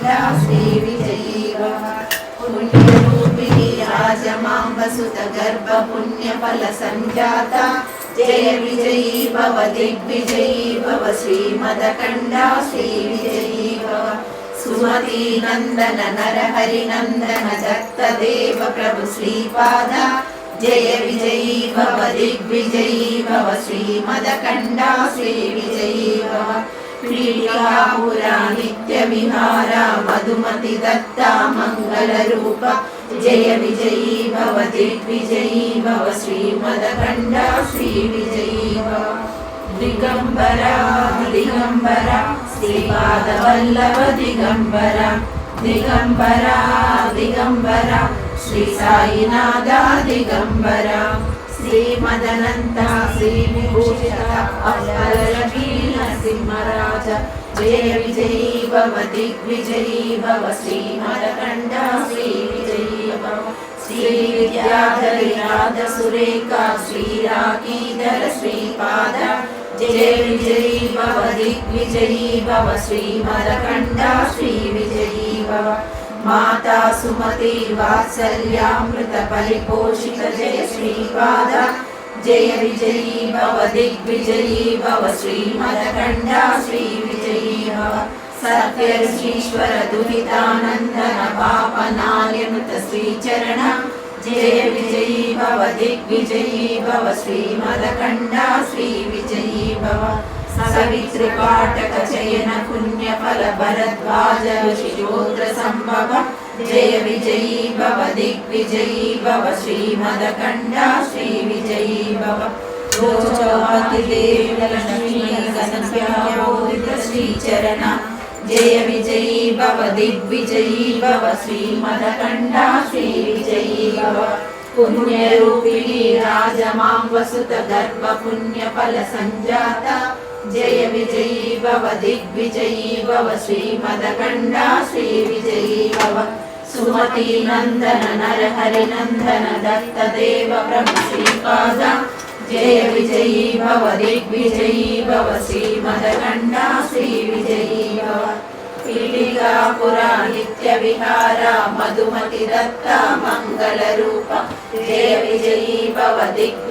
मदकण्डा श्रीविजयी भव पुण्यरूपिणी राजमाम्बसुत गर्भ पुण्यफलसञ्जाता जय विजयी भव दिग्विजयी भव श्रीमदकण्डा श्रीविजयी भव सुमती नंदन नरहरि नंदन दत्तदेव प्रभु श्रीपाद जय विजयी भव दिग्विजयी भव श्रीमदकण्डा श्रीविजयी भव पीठिकापुरा नित्यविहारा मधुमति दत्ता मंगलरूप जय विजयी भव दिग्विजयी भव श्रीमदकण्डा श्रीविजयी भव दिगंबरा दिगंबरा श्रीपादवल्लभ दिगंबरा दिगंबरा दिगंबरा श्री साईनाथ दिगंबरा श्रीमदनंता श्रीविभूषित अफलरवी नरसिंहराज जय विजयी भव दिग्विजयी भव श्रीमदकण्डा श्रीविजयी भव श्रीविद्याधरी नादसुरेखा श्रीराकीधर श्रीपाद जय विजयी भव दिग्विजयी भव श्रीमदकण्डा श्रीविजयी भव माता सुमति वात्सल्यामृत परिपोषित जय श्रीपाद जय विजयी भव दिग्विजयी भव श्रीमदकण्डा श्रीविजयी भव सत्यर्षीश्वर दुहितानन्दन पापनार्यनुत श्रीचरण जय विजयी भव दिग्विजयी भव श्रीमदकण्डा श्रीविजयी भव सवितृपाटक चयन पुण्यफल भरद्वाज ऋषिशोत्र संभव जय विजयी भव दिग्विजयी भव श्रीमदकण्डा श्रीविजयी भव रोचौपतिदेव लक्ष्मी गणस्याबोधित श्रीचरण जय विजयी भव दिग्विजयी भव श्रीमदकण्डा श्रीविजयी भव पुण्यरूपिणी राजमाम्बसुत गर्भ पुण्यफल सञ्जाता जय विजयी भव दिग्विजयी भव श्रीमदकण्डा श्रीविजयी भव सुमती नंदन नरहरि नंदन दत्तदेव प्रभु श्रीपाद जय विजयी भव दिग्विजयी भव श्रीमदकण्डा श्रीविजयी भव पीठिकापुरा नित्यविहारा मधुमति दत्ता मंगलरूप जय विजयी भव दिग्विजयी